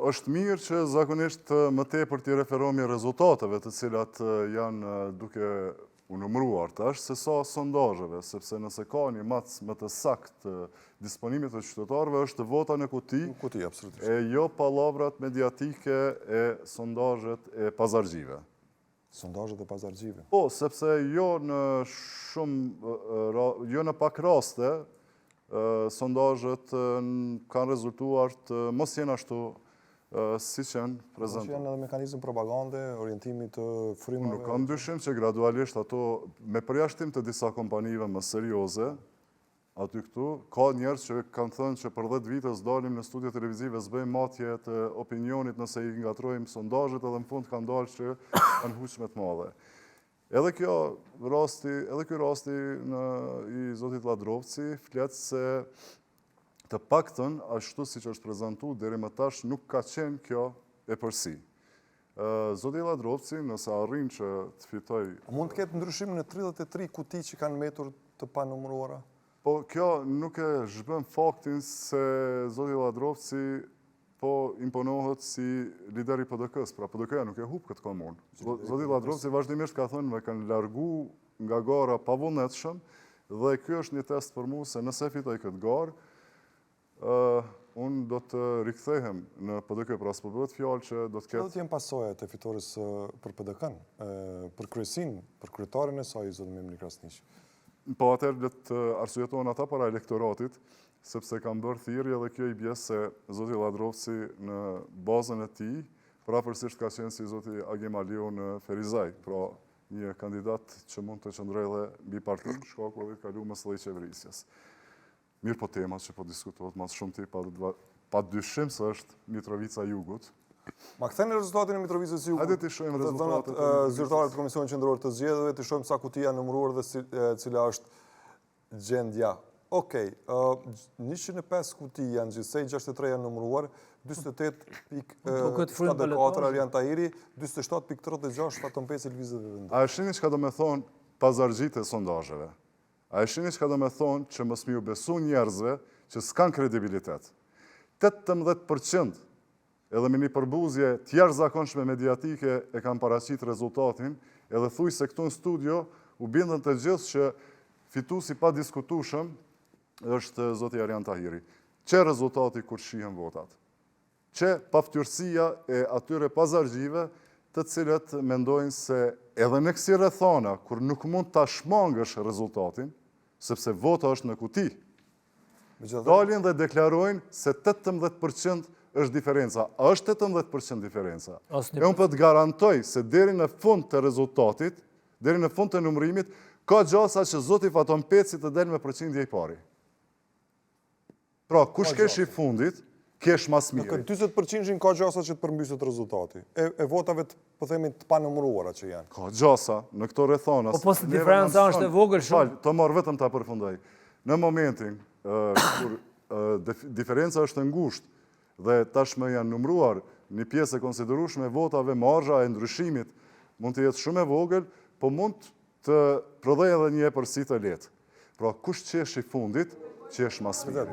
është mirë që zakonisht më tepër t'i referohemi rezultateve të cilat janë duke u numëruar tash, se sa sondazheve, sepse nëse ka një mac më të saktë disponimit të qytetarëve është vota në kuti, e jo pallavrat mediatike e sondazhet e pazargjive. Sondazhet e pazargjive? Po, sepse jo në pak raste, sondazhet kanë rezultuar të mos jenë ashtu si që janë prezentuar. Mos janë edhe mekanizëm propagande, orientimi të frymave? Nuk kam dyshim që gradualisht ato, me përjashtim të disa kompanive më serioze, aty këtu, ka njerëz që kanë thënë që për 10 vite dalim në studio televizive, s'bëjmë matje të opinionit nëse i ngatrojmë sondazhet edhe në fund kanë dalë që kanë huqme të madhe. Edhe ky rasti i zotit Ladrovci flet se të paktën ashtu siç është prezantuar deri më tash nuk ka qenë kjo e përsi. Zoti Ladrovci, nëse arrin që të fitoj... Mund të ketë ndryshim në 33 kuti që kanë mbetur të panumëruara? Po, kjo nuk e zhbën faktin se zoti Ladrovci po imponohet si lideri PDK-s, pra PDK-ja nuk e hub këtë komunë. Zoti Ladrovci vazhdimisht ka thënë me kanë largu nga gara pavullnetshëm dhe ky është një test për mua se nëse fitoj këtë garë, unë do të rikthehem në PDK, pra s'po bëhet fjalë që do të ketë... Çfarë do të jenë pasojat e fitores për PDK-n, për kryesin, për kryetarin e saj, zotë Memri Krasniq? Po atëherë le të arsyetojnë ata para elektoratit, sepse kanë bërë thirrje dhe kjo i bie se zoti Ladrovci në bazën e tij, prapërsisht ka qenë si zoti Agim Aliu në Ferizaj, pra një kandidat që mund të qëndrojë edhe mbi partinë, shkaku edhe kalu më së qeverisjes. Mirë po temat që po diskutohet mas shumë ti, pa dyshim se është Mitrovica Jugut. Ma këthejnë rezultatin e Mitrovicës Jugut? Hajde të shojmë rezultatet. Zyrtarët të Komisionit Qendror të Zgjedhjeve, të shojmë sa kuti janë numëruar dhe cila është gjendja. Okej, 105 kuti janë gjithsej, 63 janë numëruar, 28.74 Arjan Tahiri, 27.36 Faton Peci Lvizet e Vendit. A e shini çka do me thonë pazargjit e sondazheve? A e shini çka do me thonë që mos mi u besu njerëzve që s'kan kredibilitet? 18% edhe me një përbuzje tjerëzakonshme mediatike e kanë paraqit rezultatin, edhe thuj se këtu në studio u bindën të gjithë që fituesi pa diskutueshëm është zoti Arjan Tahiri. Që rezultati kur shihen votat? Që paftyrësia e atyre pazargjive të cilët mendojnë se edhe në kësi rrethana, kur nuk mund ta shmangësh rezultatin, sepse vota është në kuti, dalin dhe deklarojnë se 18% është diferenca. A është 18% diferenca? E unë për të garantoj se deri në fund të rezultatit, deri në fund të numërimit, ka gjasa që zoti Faton Peci të del me përqindje i pari. Pra, kush kesh i fundit, kesh mas mirë. Në këtë 20% ka gjasa që të përmbyset rezultati. E votave të pëthemi të panumëruara që janë. Ka gjasa në këto rrethana. Po posë diferenca është e vogël shumë. Të marrë vetëm ta përfundoj. Në momentin kur diferenca është ngushtë dhe tashmë janë numëruar një pjesë e konsiderueshme votave, marzha e ndryshimit mund të jetë shumë e vogël, po mund të prodhej edhe një epërsi të lehtë. Pra kush qesh i fundit, qesh mas mirë.